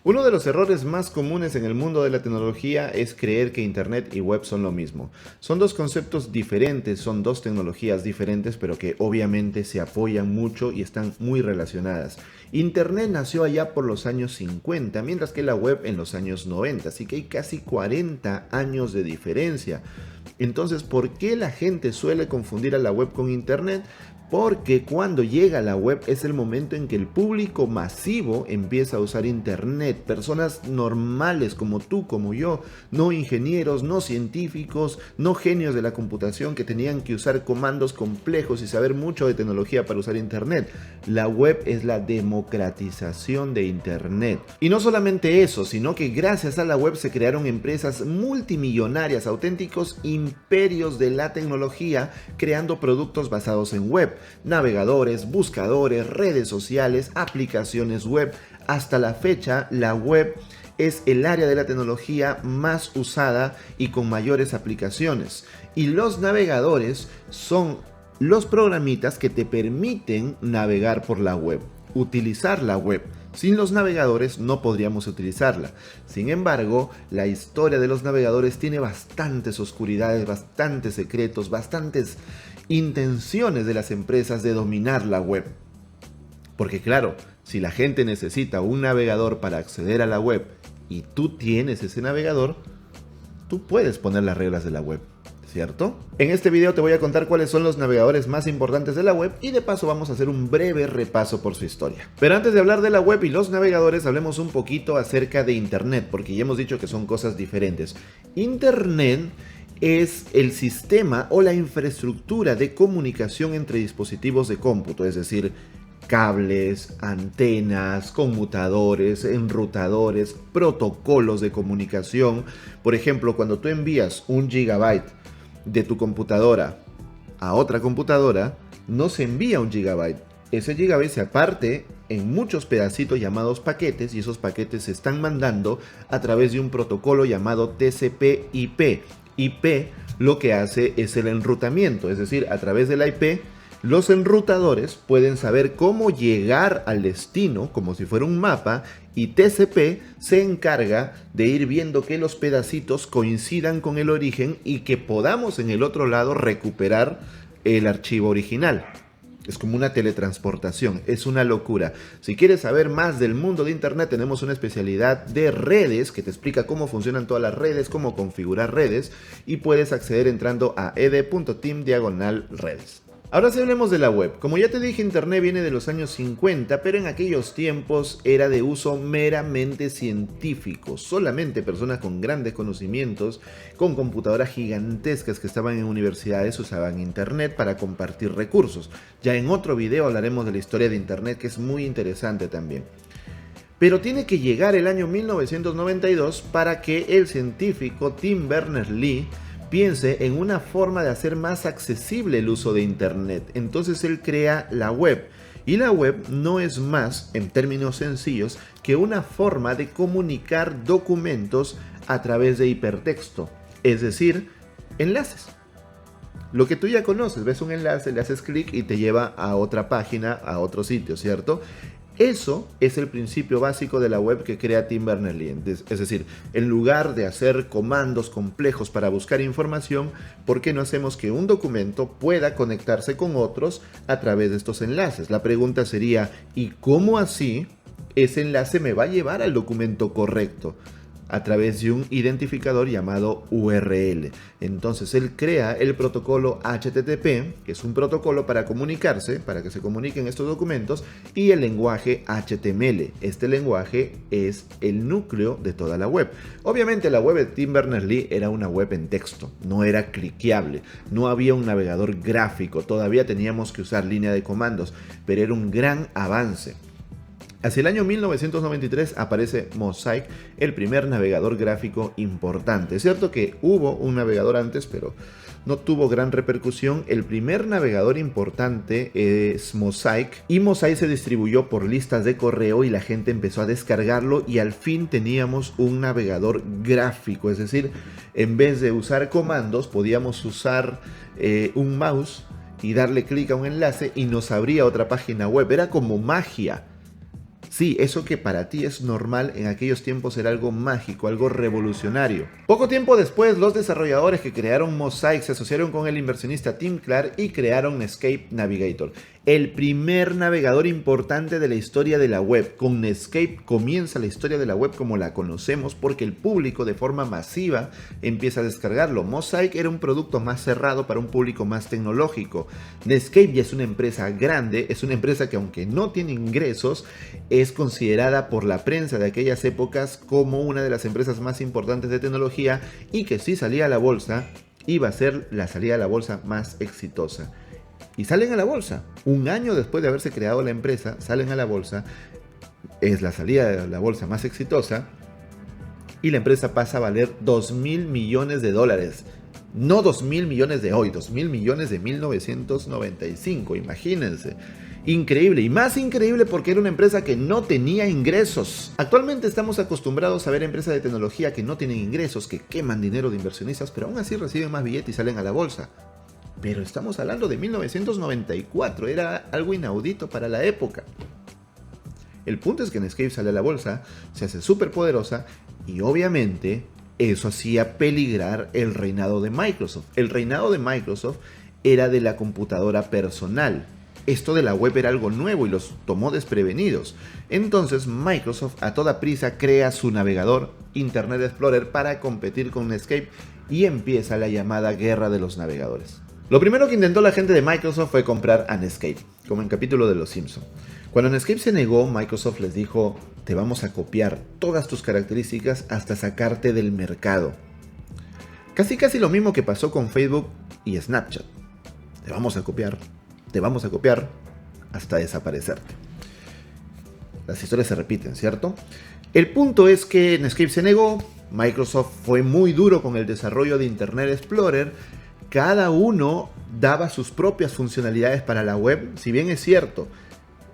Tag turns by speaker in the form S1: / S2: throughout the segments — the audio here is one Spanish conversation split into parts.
S1: Uno de los errores más comunes en el mundo de la tecnología es creer que Internet y web son lo mismo. Son dos conceptos diferentes, son dos tecnologías diferentes, pero que obviamente se apoyan mucho y están muy relacionadas. Internet nació allá por los años 50, mientras que la web en los años 90, así que hay casi 40 años de diferencia. Entonces, ¿por qué la gente suele confundir a la web con Internet? Porque cuando llega la web es el momento en que el público masivo empieza a usar Internet. Personas normales como tú, como yo, no ingenieros, no científicos, no genios de la computación que tenían que usar comandos complejos y saber mucho de tecnología para usar Internet. La web es la democratización de Internet. Y no solamente eso, sino que gracias a la web se crearon empresas multimillonarias, auténticos imperios de la tecnología, creando productos basados en web. Navegadores, buscadores, redes sociales, aplicaciones web. Hasta la fecha, la web es el área de la tecnología más usada y con mayores aplicaciones. Y los navegadores son los programitas que te permiten navegar por la web, utilizar la web. Sin los navegadores no podríamos utilizarla. Sin embargo, la historia de los navegadores tiene bastantes oscuridades, bastantes secretos, bastantes intenciones de las empresas de dominar la web. Porque claro, si la gente necesita un navegador para acceder a la web y tú tienes ese navegador, tú puedes poner las reglas de la web, ¿cierto? En este video te voy a contar cuáles son los navegadores más importantes de la web y de paso vamos a hacer un breve repaso por su historia. Pero antes de hablar de la web y los navegadores, hablemos un poquito acerca de Internet, porque ya hemos dicho que son cosas diferentes. Internet es el sistema o la infraestructura de comunicación entre dispositivos de cómputo, es decir, cables, antenas, conmutadores, enrutadores, protocolos de comunicación. Por ejemplo, cuando tú envías un gigabyte de tu computadora a otra computadora, no se envía un gigabyte. Ese gigabyte se parte en muchos pedacitos llamados paquetes y esos paquetes se están mandando a través de un protocolo llamado TCP/IP. IP lo que hace es el enrutamiento, es decir, a través de la IP los enrutadores pueden saber cómo llegar al destino como si fuera un mapa y TCP se encarga de ir viendo que los pedacitos coincidan con el origen y que podamos en el otro lado recuperar el archivo original. Es como una teletransportación, es una locura. Si quieres saber más del mundo de Internet, tenemos una especialidad de redes que te explica cómo funcionan todas las redes, cómo configurar redes y puedes acceder entrando a ed.team/redes. Ahora sí hablemos de la web. Como ya te dije, Internet viene de los años 50, pero en aquellos tiempos era de uso meramente científico. Solamente personas con grandes conocimientos, con computadoras gigantescas que estaban en universidades, usaban Internet para compartir recursos. Ya en otro video hablaremos de la historia de Internet, que es muy interesante también. Pero tiene que llegar el año 1992 para que el científico Tim Berners-Lee piense en una forma de hacer más accesible el uso de Internet. Entonces él crea la web. Y la web no es más, en términos sencillos, que una forma de comunicar documentos a través de hipertexto. Es decir, enlaces. Lo que tú ya conoces, ves un enlace, le haces clic y te lleva a otra página, a otro sitio, ¿cierto? Eso es el principio básico de la web que crea Tim Berners-Lee. Es decir, en lugar de hacer comandos complejos para buscar información, ¿por qué no hacemos que un documento pueda conectarse con otros a través de estos enlaces? La pregunta sería, ¿y cómo así ese enlace me va a llevar al documento correcto? A través de un identificador llamado URL. Entonces él crea el protocolo HTTP, que es un protocolo para comunicarse, para que se comuniquen estos documentos, y el lenguaje HTML. Este lenguaje es el núcleo de toda la web. Obviamente la web de Tim Berners-Lee era una web en texto, no era cliqueable, no había un navegador gráfico, todavía teníamos que usar línea de comandos, pero era un gran avance. Hacia el año 1993 aparece Mosaic, el primer navegador gráfico importante. Es cierto que hubo un navegador antes, pero no tuvo gran repercusión. El primer navegador importante es Mosaic, y Mosaic se distribuyó por listas de correo y la gente empezó a descargarlo y al fin teníamos un navegador gráfico. Es decir, en vez de usar comandos podíamos usar un mouse y darle clic a un enlace y nos abría otra página web. Era como magia. Sí, eso que para ti es normal, en aquellos tiempos era algo mágico, algo revolucionario. Poco tiempo después, los desarrolladores que crearon Mosaic se asociaron con el inversionista Tim Clark y crearon Netscape Navigator, el primer navegador importante de la historia de la web. Con Netscape comienza la historia de la web como la conocemos porque el público de forma masiva empieza a descargarlo. Mosaic era un producto más cerrado para un público más tecnológico. Netscape ya es una empresa grande, es una empresa que aunque no tiene ingresos, es considerada por la prensa de aquellas épocas como una de las empresas más importantes de tecnología y que si salía a la bolsa, iba a ser la salida a la bolsa más exitosa. Y salen a la bolsa. Un año después de haberse creado la empresa, salen a la bolsa. Es la salida de la bolsa más exitosa. Y la empresa pasa a valer 2.000 millones de dólares. No 2.000 millones de hoy, 2.000 millones de 1995. Imagínense. Increíble, y más increíble porque era una empresa que no tenía ingresos. Actualmente estamos acostumbrados a ver empresas de tecnología que no tienen ingresos, que queman dinero de inversionistas, pero aún así reciben más billetes y salen a la bolsa. Pero estamos hablando de 1994, era algo inaudito para la época. El punto es que Netscape sale a la bolsa, se hace súper poderosa y obviamente eso hacía peligrar el reinado de Microsoft. El reinado de Microsoft era de la computadora personal. Esto de la web era algo nuevo y los tomó desprevenidos. Entonces Microsoft a toda prisa crea su navegador Internet Explorer para competir con Netscape y empieza la llamada guerra de los navegadores. Lo primero que intentó la gente de Microsoft fue comprar a Netscape, como en capítulo de Los Simpson. Cuando Netscape se negó, Microsoft les dijo: te vamos a copiar todas tus características hasta sacarte del mercado. Casi lo mismo que pasó con Facebook y Snapchat. Te vamos a copiar hasta desaparecerte. Las historias se repiten, ¿cierto? El punto es que Netscape se negó, Microsoft fue muy duro con el desarrollo de Internet Explorer, cada uno daba sus propias funcionalidades para la web. Si bien es cierto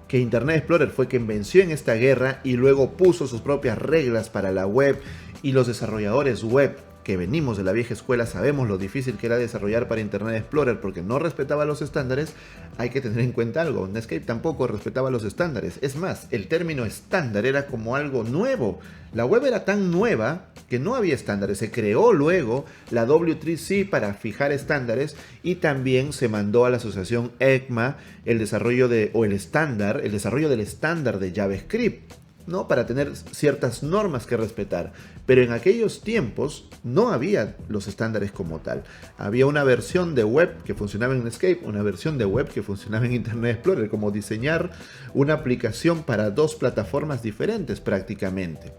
S1: que Internet Explorer fue quien venció en esta guerra y luego puso sus propias reglas para la web, y los desarrolladores web que venimos de la vieja escuela sabemos lo difícil que era desarrollar para Internet Explorer porque no respetaba los estándares, hay que tener en cuenta algo: Netscape tampoco respetaba los estándares. Es más, el término estándar era como algo nuevo. La web era tan nueva que no había estándares. Se creó luego la W3C para fijar estándares y también se mandó a la asociación ECMA el desarrollo del estándar de JavaScript, ¿no? Para tener ciertas normas que respetar. Pero en aquellos tiempos no había los estándares como tal. Había una versión de web que funcionaba en Netscape, una versión de web que funcionaba en Internet Explorer, como diseñar una aplicación para dos plataformas diferentes prácticamente.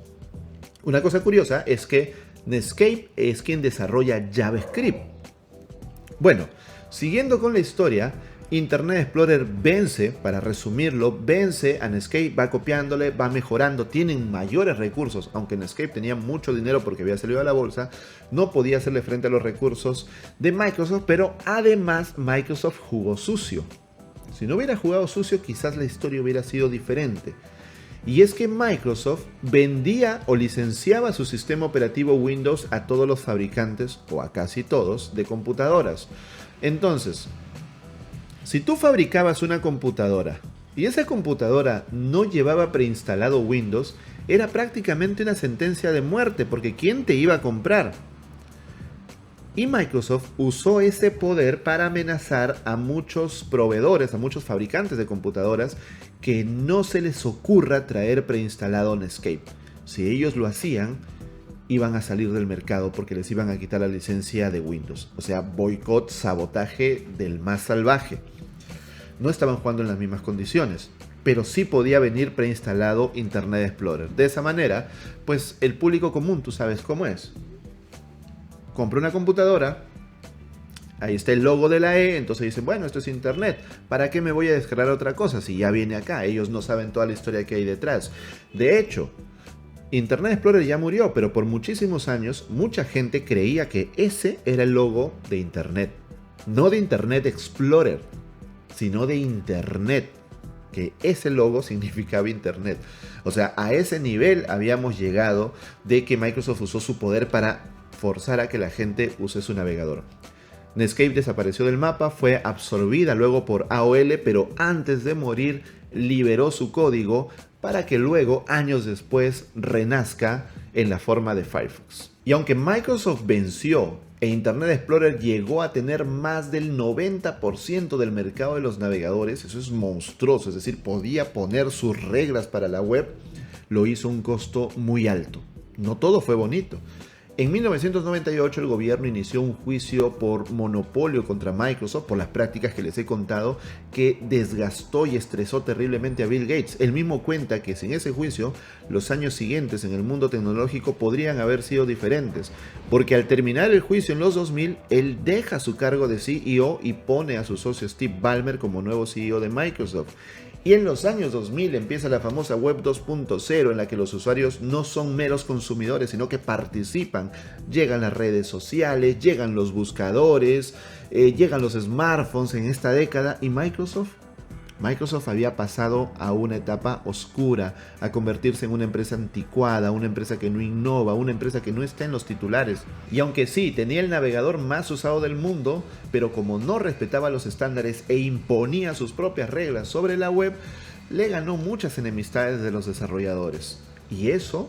S1: Una cosa curiosa es que Netscape es quien desarrolla JavaScript. Bueno, siguiendo con la historia, Internet Explorer vence, para resumirlo, vence a Netscape, va copiándole, va mejorando, tienen mayores recursos, aunque Netscape tenía mucho dinero porque había salido a la bolsa, no podía hacerle frente a los recursos de Microsoft, pero además Microsoft jugó sucio. Si no hubiera jugado sucio, quizás la historia hubiera sido diferente. Y es que Microsoft vendía o licenciaba su sistema operativo Windows a todos los fabricantes, o a casi todos, de computadoras. Entonces, si tú fabricabas una computadora y esa computadora no llevaba preinstalado Windows, era prácticamente una sentencia de muerte, porque ¿quién te iba a comprar? Y Microsoft usó ese poder para amenazar a muchos proveedores, a muchos fabricantes de computadoras, que no se les ocurra traer preinstalado Netscape. Si ellos lo hacían, iban a salir del mercado porque les iban a quitar la licencia de Windows. O sea, boicot, sabotaje del más salvaje. No estaban jugando en las mismas condiciones, pero sí podía venir preinstalado Internet Explorer. De esa manera, pues el público común, tú sabes cómo es. Compra una computadora, ahí está el logo de la E, entonces dicen, bueno, esto es Internet, ¿para qué me voy a descargar otra cosa si ya viene acá? Ellos no saben toda la historia que hay detrás. De hecho, Internet Explorer ya murió, pero por muchísimos años mucha gente creía que ese era el logo de Internet. No de Internet Explorer, sino de Internet, que ese logo significaba Internet. O sea, a ese nivel habíamos llegado de que Microsoft usó su poder para forzar a que la gente use su navegador. Netscape desapareció del mapa, fue absorbida luego por AOL, pero antes de morir liberó su código para que luego, años después, renazca en la forma de Firefox. Y aunque Microsoft venció e Internet Explorer llegó a tener más del 90% del mercado de los navegadores, eso es monstruoso, es decir, podía poner sus reglas para la web, lo hizo a un costo muy alto. No todo fue bonito. En 1998 el gobierno inició un juicio por monopolio contra Microsoft por las prácticas que les he contado, que desgastó y estresó terriblemente a Bill Gates. Él mismo cuenta que sin ese juicio los años siguientes en el mundo tecnológico podrían haber sido diferentes, porque al terminar el juicio en los 2000 él deja su cargo de CEO y pone a su socio Steve Ballmer como nuevo CEO de Microsoft. Y en los años 2000 empieza la famosa Web 2.0, en la que los usuarios no son meros consumidores, sino que participan. Llegan las redes sociales, llegan los buscadores, llegan los smartphones en esta década, y Microsoft había pasado a una etapa oscura, a convertirse en una empresa anticuada, una empresa que no innova, una empresa que no está en los titulares. Y aunque sí, tenía el navegador más usado del mundo, pero como no respetaba los estándares e imponía sus propias reglas sobre la web, le ganó muchas enemistades de los desarrolladores. Y eso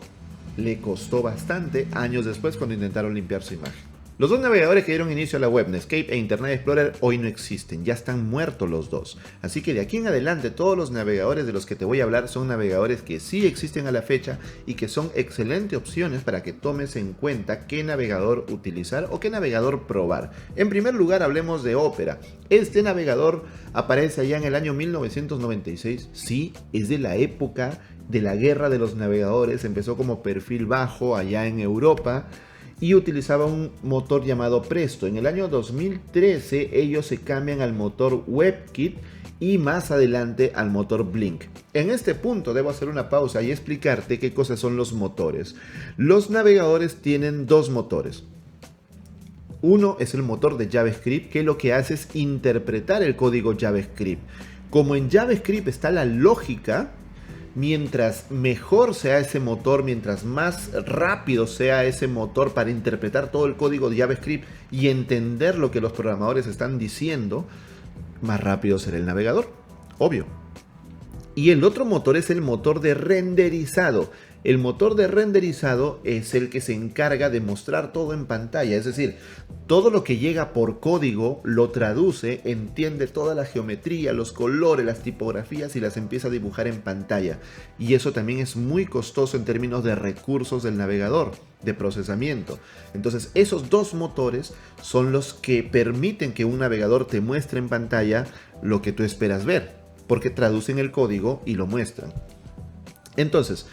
S1: le costó bastante años después cuando intentaron limpiar su imagen. Los dos navegadores que dieron inicio a la web, Netscape e Internet Explorer, hoy no existen, ya están muertos los dos. Así que de aquí en adelante todos los navegadores de los que te voy a hablar son navegadores que sí existen a la fecha y que son excelentes opciones para que tomes en cuenta qué navegador utilizar o qué navegador probar. En primer lugar hablemos de Opera. Este navegador aparece allá en el año 1996, sí, es de la época de la guerra de los navegadores, empezó como perfil bajo allá en Europa, y utilizaba un motor llamado Presto. En el año 2013 ellos se cambian al motor WebKit y más adelante al motor Blink. En este punto debo hacer una pausa y explicarte qué cosas son los motores. Los navegadores tienen dos motores. Uno es el motor de JavaScript, que lo que hace es interpretar el código JavaScript. Como en JavaScript está la lógica, mientras mejor sea ese motor, mientras más rápido sea ese motor para interpretar todo el código de JavaScript y entender lo que los programadores están diciendo, más rápido será el navegador, obvio. Y el otro motor es el motor de renderizado. El motor de renderizado es el que se encarga de mostrar todo en pantalla, es decir, todo lo que llega por código lo traduce, entiende toda la geometría, los colores, las tipografías y las empieza a dibujar en pantalla. Y eso también es muy costoso en términos de recursos del navegador, de procesamiento. Entonces, esos dos motores son los que permiten que un navegador te muestre en pantalla lo que tú esperas ver, porque traducen el código y lo muestran. Entonces,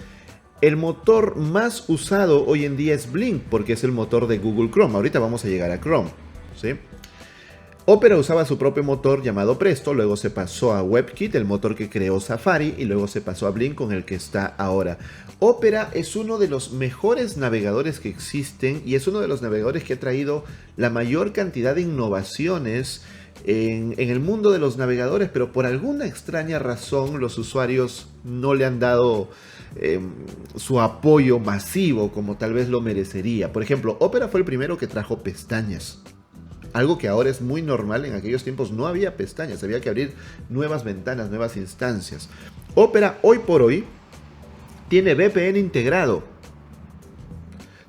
S1: el motor más usado hoy en día es Blink, porque es el motor de Google Chrome. Ahorita vamos a llegar a Chrome, ¿sí? Opera usaba su propio motor llamado Presto, luego se pasó a WebKit, el motor que creó Safari, y luego se pasó a Blink, con el que está ahora. Opera es uno de los mejores navegadores que existen y es uno de los navegadores que ha traído la mayor cantidad de innovaciones en el mundo de los navegadores, pero por alguna extraña razón los usuarios no le han dado su apoyo masivo como tal vez lo merecería. Por ejemplo, Opera fue el primero que trajo pestañas. Algo que ahora es muy normal, en aquellos tiempos no había pestañas, había que abrir nuevas ventanas, nuevas instancias. Opera hoy por hoy tiene VPN integrado,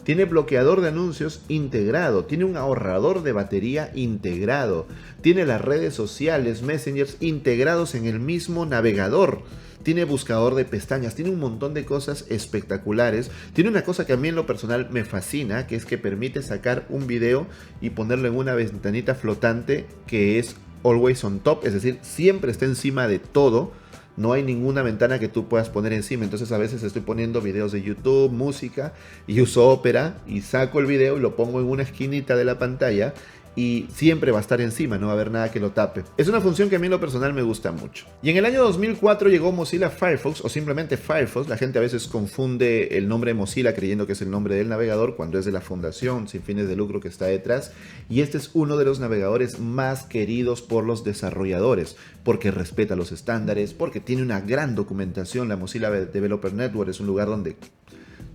S1: tiene bloqueador de anuncios integrado, tiene un ahorrador de batería integrado, tiene las redes sociales, messengers integrados en el mismo navegador, tiene buscador de pestañas, tiene un montón de cosas espectaculares. Tiene una cosa que a mí en lo personal me fascina, que es que permite sacar un video y ponerlo en una ventanita flotante que es always on top, es decir, siempre está encima de todo. No hay ninguna ventana que tú puedas poner encima. Entonces a veces estoy poniendo videos de YouTube, música, y uso Opera y saco el video y lo pongo en una esquinita de la pantalla y siempre va a estar encima, no va a haber nada que lo tape. Es una función que a mí en lo personal me gusta mucho. Y en el año 2004 llegó Mozilla Firefox, o simplemente Firefox. La gente a veces confunde el nombre Mozilla creyendo que es el nombre del navegador cuando es de la fundación sin fines de lucro que está detrás. Y este es uno de los navegadores más queridos por los desarrolladores, porque respeta los estándares, porque tiene una gran documentación. La Mozilla Developer Network es un lugar donde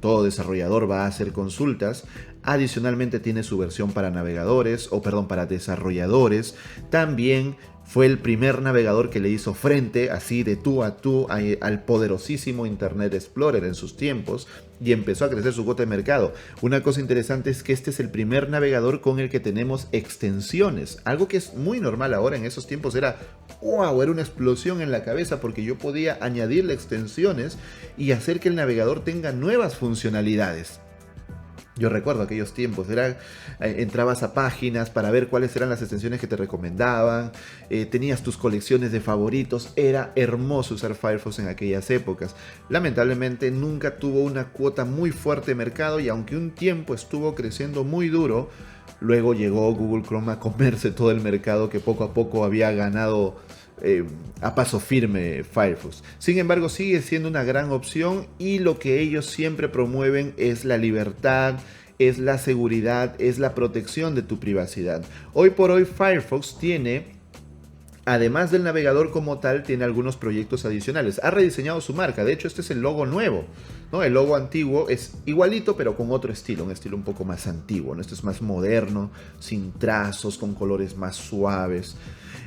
S1: todo desarrollador va a hacer consultas. Adicionalmente tiene su versión para navegadores, para desarrolladores. También fue el primer navegador que le hizo frente, así de tú a tú, al poderosísimo Internet Explorer en sus tiempos, y empezó a crecer su cuota de mercado. Una cosa interesante es que este es el primer navegador con el que tenemos extensiones, algo que es muy normal ahora. En esos tiempos era wow, era una explosión en la cabeza porque yo podía añadirle extensiones y hacer que el navegador tenga nuevas funcionalidades. Yo recuerdo aquellos tiempos, entrabas a páginas para ver cuáles eran las extensiones que te recomendaban, tenías tus colecciones de favoritos, era hermoso usar Firefox en aquellas épocas. Lamentablemente nunca tuvo una cuota muy fuerte de mercado y aunque un tiempo estuvo creciendo muy duro, luego llegó Google Chrome a comerse todo el mercado que poco a poco había ganado a paso firme Firefox. Sin embargo, sigue siendo una gran opción y lo que ellos siempre promueven es la libertad, es la seguridad, es la protección de tu privacidad. Hoy por hoy Firefox tiene, además del navegador como tal, tiene algunos proyectos adicionales. Ha rediseñado su marca. De hecho, este es el logo nuevo, ¿no? El logo antiguo es igualito, pero con otro estilo. Un estilo un poco más antiguo, ¿no? Este es más moderno, sin trazos, con colores más suaves.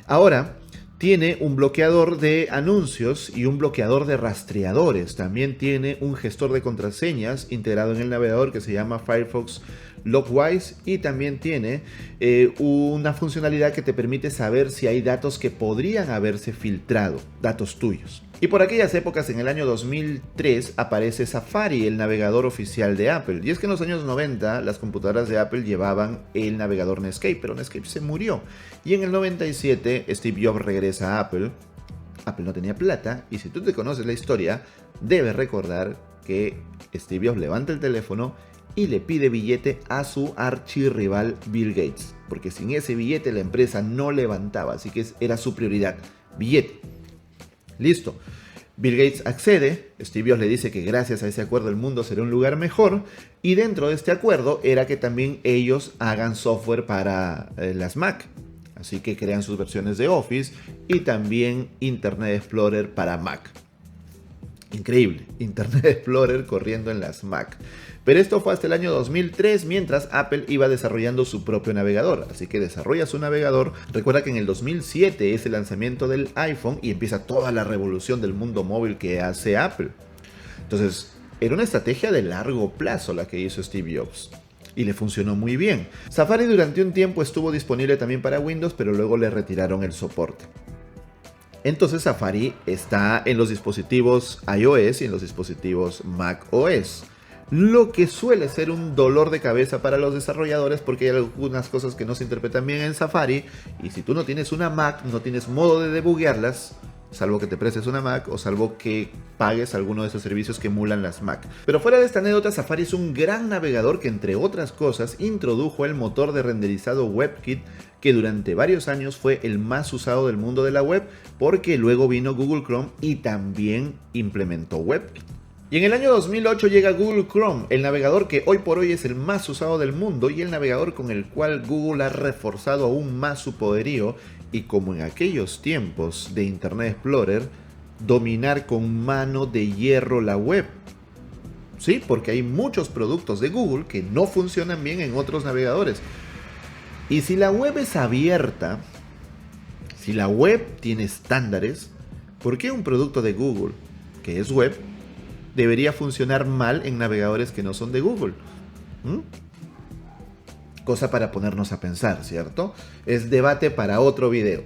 S1: Ahora, tiene un bloqueador de anuncios y un bloqueador de rastreadores. También tiene un gestor de contraseñas integrado en el navegador que se llama Firefox Lockwise, y también tiene una funcionalidad que te permite saber si hay datos que podrían haberse filtrado, datos tuyos. Y por aquellas épocas, en el año 2003, aparece Safari, el navegador oficial de Apple. Y es que en los años 90 las computadoras de Apple llevaban el navegador Netscape, pero Netscape se murió. Y en el 97 Steve Jobs regresa a Apple. Apple no tenía plata, y si tú te conoces la historia, debes recordar que Steve Jobs levanta el teléfono y le pide billete a su archirrival Bill Gates, porque sin ese billete la empresa no levantaba, así que era su prioridad, billete. Listo. Bill Gates accede, Steve Jobs le dice que gracias a ese acuerdo el mundo será un lugar mejor, y dentro de este acuerdo era que también ellos hagan software para las Mac. Así que crean sus versiones de Office y también Internet Explorer para Mac. Increíble, Internet Explorer corriendo en las Mac. Pero esto fue hasta el año 2003, mientras Apple iba desarrollando su propio navegador. Así que desarrolla su navegador. Recuerda que en el 2007 es el lanzamiento del iPhone y empieza toda la revolución del mundo móvil que hace Apple. Entonces, era una estrategia de largo plazo la que hizo Steve Jobs. Y le funcionó muy bien. Safari durante un tiempo estuvo disponible también para Windows, pero luego le retiraron el soporte. Entonces Safari está en los dispositivos iOS y en los dispositivos macOS. Lo que suele ser un dolor de cabeza para los desarrolladores porque hay algunas cosas que no se interpretan bien en Safari. Y si tú no tienes una Mac, no tienes modo de debuguearlas, salvo que te prestes una Mac o salvo que pagues alguno de esos servicios que emulan las Mac. Pero fuera de esta anécdota, Safari es un gran navegador que, entre otras cosas, introdujo el motor de renderizado WebKit, que durante varios años fue el más usado del mundo de la web, porque luego vino Google Chrome y también implementó WebKit. Y en el año 2008 llega Google Chrome, el navegador que hoy por hoy es el más usado del mundo y el navegador con el cual Google ha reforzado aún más su poderío, y como en aquellos tiempos de Internet Explorer, dominar con mano de hierro la web. Sí, porque hay muchos productos de Google que no funcionan bien en otros navegadores. Y si la web es abierta, si la web tiene estándares, ¿por qué un producto de Google, que es web, debería funcionar mal en navegadores que no son de Google? Cosa para ponernos a pensar, ¿cierto? Es debate para otro video.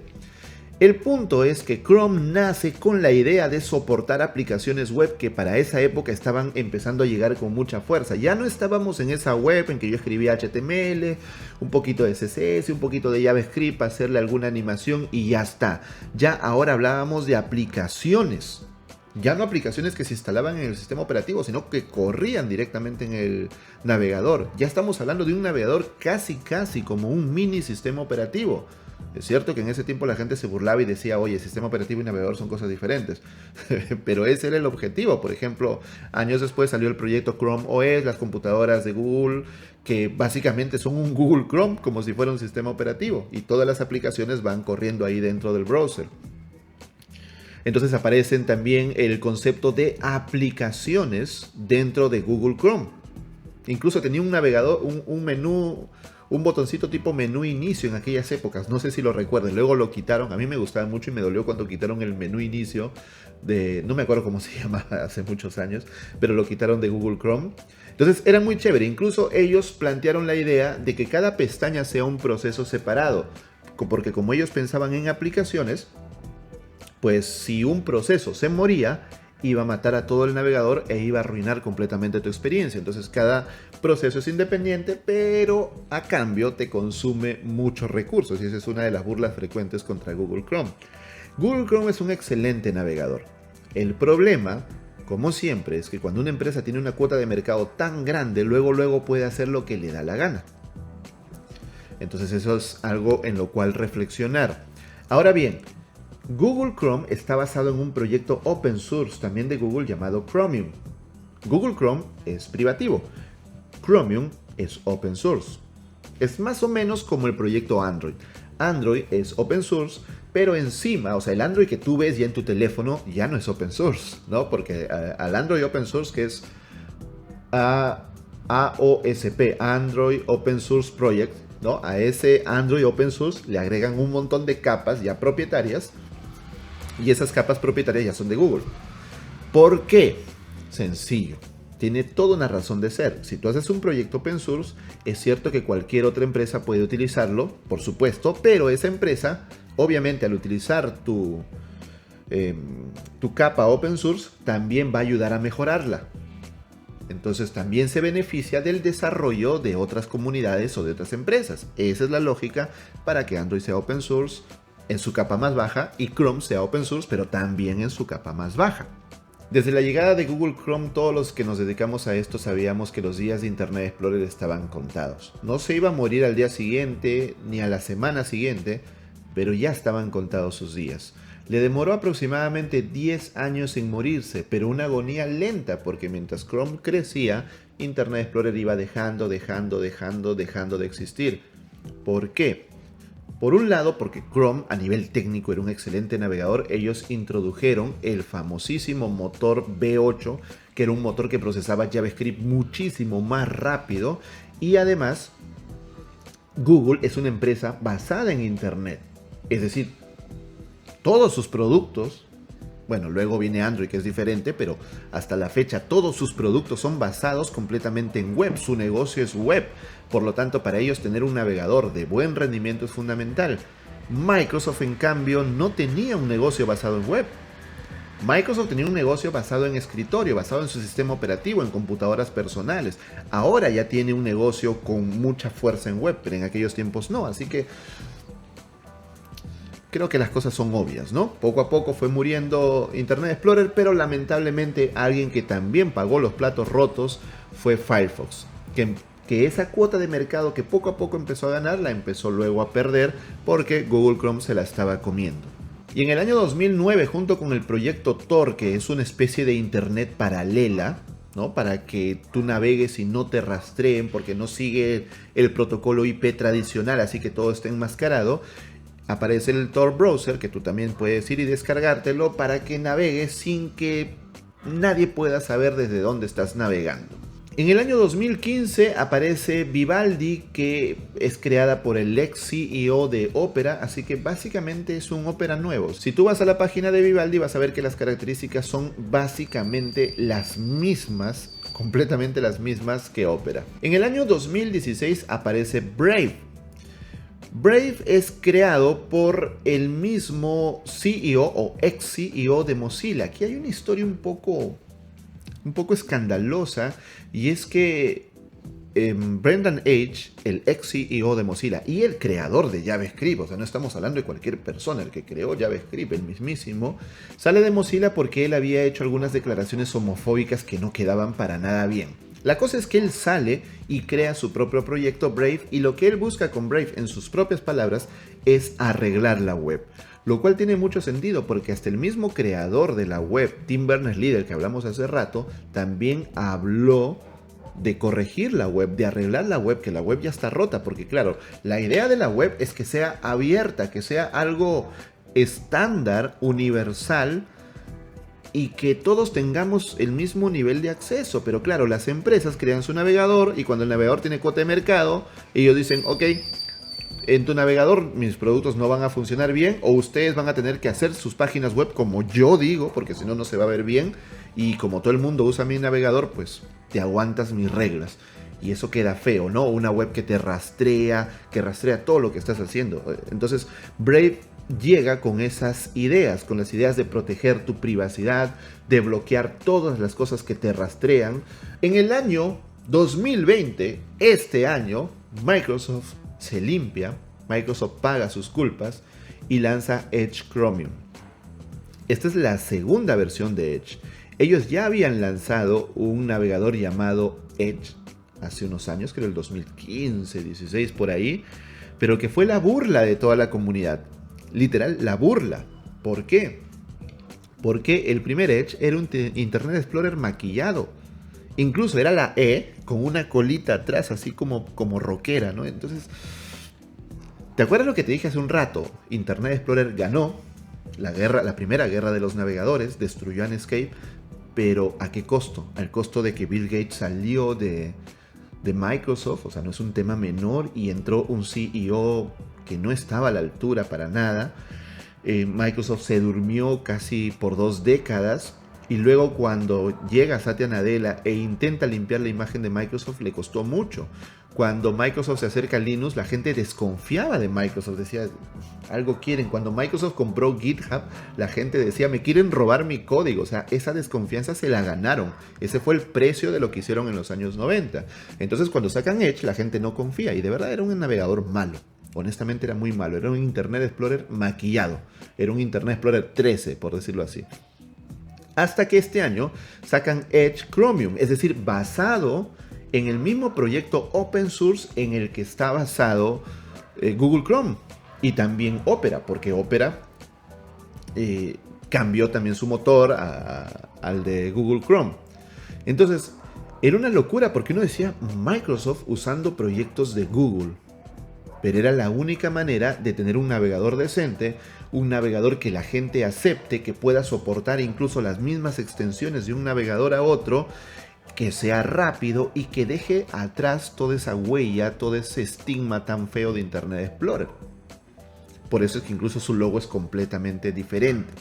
S1: El punto es que Chrome nace con la idea de soportar aplicaciones web que para esa época estaban empezando a llegar con mucha fuerza. Ya no estábamos en esa web en que yo escribía HTML, un poquito de CSS, un poquito de JavaScript, hacerle alguna animación y ya está. Ya ahora hablábamos de aplicaciones. Ya no aplicaciones que se instalaban en el sistema operativo, sino que corrían directamente en el navegador. Ya estamos hablando de un navegador casi como un mini sistema operativo. Es cierto que en ese tiempo la gente se burlaba y decía, oye, sistema operativo y navegador son cosas diferentes. Pero ese era el objetivo. Por ejemplo, años después salió el proyecto Chrome OS, las computadoras de Google, que básicamente son un Google Chrome, como si fuera un sistema operativo. Y todas las aplicaciones van corriendo ahí dentro del browser. Entonces aparecen también el concepto de aplicaciones dentro de Google Chrome. Incluso tenía un navegador, un menú, un botoncito tipo menú inicio en aquellas épocas. No sé si lo recuerden. Luego lo quitaron. A mí me gustaba mucho y me dolió cuando quitaron el menú inicio de... No me acuerdo cómo se llama hace muchos años, pero lo quitaron de Google Chrome. Entonces era muy chévere. Incluso ellos plantearon la idea de que cada pestaña sea un proceso separado. Porque como ellos pensaban en aplicaciones, pues si un proceso se moría, iba a matar a todo el navegador e iba a arruinar completamente tu experiencia. Entonces cada proceso es independiente, pero a cambio te consume muchos recursos. Y esa es una de las burlas frecuentes contra Google Chrome. Google Chrome es un excelente navegador. El problema, como siempre, es que cuando una empresa tiene una cuota de mercado tan grande, luego puede hacer lo que le da la gana. Entonces eso es algo en lo cual reflexionar. Ahora bien, Google Chrome está basado en un proyecto open source también de Google llamado Chromium. Google Chrome es privativo, Chromium es open source. Es más o menos como el proyecto Android. Android es open source, pero encima, o sea, el Android que tú ves ya en tu teléfono ya no es open source, ¿no? Porque al Android open source, que es AOSP, Android Open Source Project, ¿no? A ese Android open source le agregan un montón de capas ya propietarias. Y esas capas propietarias ya son de Google. ¿Por qué? Sencillo. Tiene toda una razón de ser. Si tú haces un proyecto open source, es cierto que cualquier otra empresa puede utilizarlo, por supuesto, pero esa empresa, obviamente, al utilizar tu capa open source, también va a ayudar a mejorarla. Entonces también se beneficia del desarrollo de otras comunidades o de otras empresas. Esa es la lógica para que Android sea open source en su capa más baja y Chrome sea open source, pero también en su capa más baja. Desde la llegada de Google Chrome, todos los que nos dedicamos a esto sabíamos que los días de Internet Explorer estaban contados. No se iba a morir al día siguiente ni a la semana siguiente, pero ya estaban contados sus días. Le demoró aproximadamente 10 años en morirse, pero una agonía lenta, porque mientras Chrome crecía, Internet Explorer iba dejando de existir. ¿Por qué? Por un lado, porque Chrome a nivel técnico era un excelente navegador. Ellos introdujeron el famosísimo motor V8, que era un motor que procesaba JavaScript muchísimo más rápido. Y además, Google es una empresa basada en Internet. Es decir, todos sus productos, bueno, luego viene Android que es diferente, pero hasta la fecha todos sus productos son basados completamente en web. Su negocio es web. Por lo tanto, para ellos tener un navegador de buen rendimiento es fundamental. Microsoft, en cambio, no tenía un negocio basado en web. Microsoft tenía un negocio basado en escritorio, basado en su sistema operativo, en computadoras personales. Ahora ya tiene un negocio con mucha fuerza en web, pero en aquellos tiempos no. Así que creo que las cosas son obvias, ¿no? Poco a poco fue muriendo Internet Explorer, pero lamentablemente alguien que también pagó los platos rotos fue Firefox, que esa cuota de mercado que poco a poco empezó a ganar, la empezó luego a perder porque Google Chrome se la estaba comiendo. Y en el año 2009, junto con el proyecto Tor, que es una especie de internet paralela, ¿no? Para que tú navegues y no te rastreen porque no sigue el protocolo IP tradicional, así que todo está enmascarado, aparece el Tor Browser, que tú también puedes ir y descargártelo para que navegues sin que nadie pueda saber desde dónde estás navegando. En el año 2015 aparece Vivaldi, que es creada por el ex CEO de Opera, así que básicamente es un Opera nuevo. Si tú vas a la página de Vivaldi vas a ver que las características son básicamente las mismas, completamente las mismas que Opera. En el año 2016 aparece Brave. Brave es creado por el mismo CEO o ex CEO de Mozilla. Aquí hay una historia un poco escandalosa, y es que Brendan Eich, el ex CEO de Mozilla y el creador de JavaScript, o sea, no estamos hablando de cualquier persona, el que creó JavaScript, el mismísimo, sale de Mozilla porque él había hecho algunas declaraciones homofóbicas que no quedaban para nada bien. La cosa es que él sale y crea su propio proyecto Brave, y lo que él busca con Brave, en sus propias palabras, es arreglar la web. Lo cual tiene mucho sentido porque hasta el mismo creador de la web, Tim Berners-Lee, del que hablamos hace rato, también habló de corregir la web, de arreglar la web, que la web ya está rota, porque claro, la idea de la web es que sea abierta, que sea algo estándar, universal, y que todos tengamos el mismo nivel de acceso. Pero claro, las empresas crean su navegador y cuando el navegador tiene cuota de mercado, ellos dicen, ok, en tu navegador mis productos no van a funcionar bien o ustedes van a tener que hacer sus páginas web como yo digo, porque si no, no se va a ver bien. Y como todo el mundo usa mi navegador, pues te aguantas mis reglas. Y eso queda feo, ¿no? Una web que te rastrea, que rastrea todo lo que estás haciendo. Entonces, Brave llega con esas ideas, con las ideas de proteger tu privacidad, de bloquear todas las cosas que te rastrean. En el año 2020, este año, Microsoft se limpia, Microsoft paga sus culpas y lanza Edge Chromium. Esta es la segunda versión de Edge. Ellos ya habían lanzado un navegador llamado Edge hace unos años, creo el 2015, 16 por ahí, pero que fue la burla de toda la comunidad. Literal, la burla. ¿Por qué? Porque el primer Edge era un Internet Explorer maquillado. Incluso era la E con una colita atrás, así como rockera, ¿no? Entonces, ¿te acuerdas lo que te dije hace un rato? Internet Explorer ganó la primera guerra de los navegadores, destruyó a Netscape, pero ¿a qué costo? Al costo de que Bill Gates salió de Microsoft, o sea, no es un tema menor, y entró un CEO que no estaba a la altura para nada. Microsoft se durmió casi por 2 décadas, y luego cuando llega Satya Nadella e intenta limpiar la imagen de Microsoft, le costó mucho. Cuando Microsoft se acerca a Linux, la gente desconfiaba de Microsoft, decía, algo quieren. Cuando Microsoft compró GitHub, la gente decía, me quieren robar mi código. O sea, esa desconfianza se la ganaron. Ese fue el precio de lo que hicieron en los años 90. Entonces, cuando sacan Edge, la gente no confía. Y de verdad era un navegador malo. Honestamente era muy malo. Era un Internet Explorer maquillado. Era un Internet Explorer 13, por decirlo así. Hasta que este año sacan Edge Chromium, es decir, basado en el mismo proyecto open source en el que está basado Google Chrome y también Opera, porque Opera cambió también su motor al de Google Chrome. Entonces, era una locura porque uno decía Microsoft usando proyectos de Google, pero era la única manera de tener un navegador decente, un navegador que la gente acepte, que pueda soportar incluso las mismas extensiones de un navegador a otro, que sea rápido y que deje atrás toda esa huella, todo ese estigma tan feo de Internet Explorer. Por eso es que incluso su logo es completamente diferente.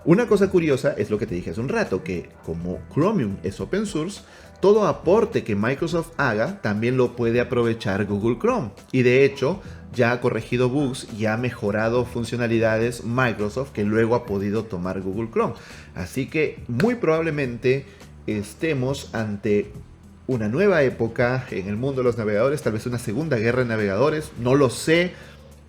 S1: Una cosa curiosa es lo que te dije hace un rato, que como Chromium es open source, todo aporte que Microsoft haga también lo puede aprovechar Google Chrome. Y de hecho, ya ha corregido bugs y ha mejorado funcionalidades Microsoft que luego ha podido tomar Google Chrome. Así que muy probablemente estemos ante una nueva época en el mundo de los navegadores, tal vez una segunda guerra de navegadores, no lo sé.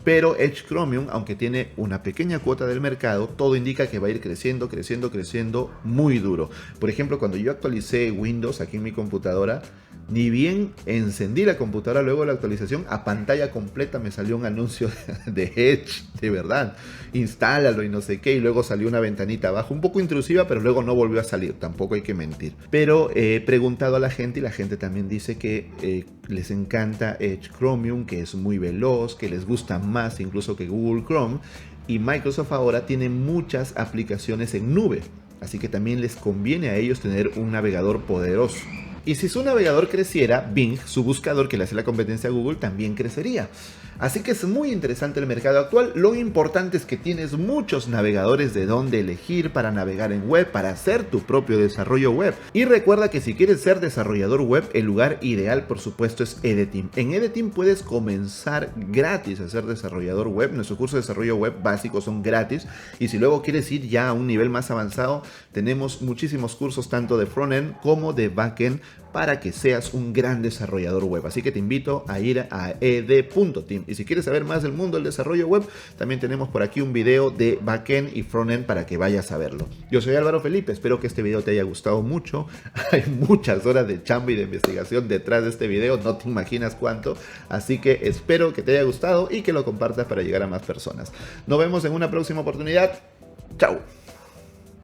S1: Pero Edge Chromium, aunque tiene una pequeña cuota del mercado, todo indica que va a ir creciendo, creciendo, creciendo muy duro. Por ejemplo, cuando yo actualicé Windows aquí en mi computadora, ni bien encendí la computadora luego de la actualización, a pantalla completa me salió un anuncio de Edge, de verdad. Instálalo y no sé qué, y luego salió una ventanita abajo, un poco intrusiva, pero luego no volvió a salir, tampoco hay que mentir. Pero he preguntado a la gente y la gente también dice que les encanta Edge Chromium, que es muy veloz, que les gusta más incluso que Google Chrome, y Microsoft ahora tiene muchas aplicaciones en nube, así que también les conviene a ellos tener un navegador poderoso. Y si su navegador creciera, Bing, su buscador que le hace la competencia a Google, también crecería. Así que es muy interesante el mercado actual. Lo importante es que tienes muchos navegadores de donde elegir para navegar en web, para hacer tu propio desarrollo web. Y recuerda que si quieres ser desarrollador web, el lugar ideal por supuesto es Edeteam. En Edeteam puedes comenzar gratis a ser desarrollador web. Nuestros cursos de desarrollo web básicos son gratis. Y si luego quieres ir ya a un nivel más avanzado, tenemos muchísimos cursos tanto de frontend como de backend para que seas un gran desarrollador web. Así que te invito a ir a ed.team. Y si quieres saber más del mundo del desarrollo web, también tenemos por aquí un video de backend y frontend para que vayas a verlo. Yo soy Álvaro Felipe, espero que este video te haya gustado mucho. Hay muchas horas de chamba y de investigación detrás de este video, no te imaginas cuánto. Así que espero que te haya gustado y que lo compartas para llegar a más personas. Nos vemos en una próxima oportunidad. Chao.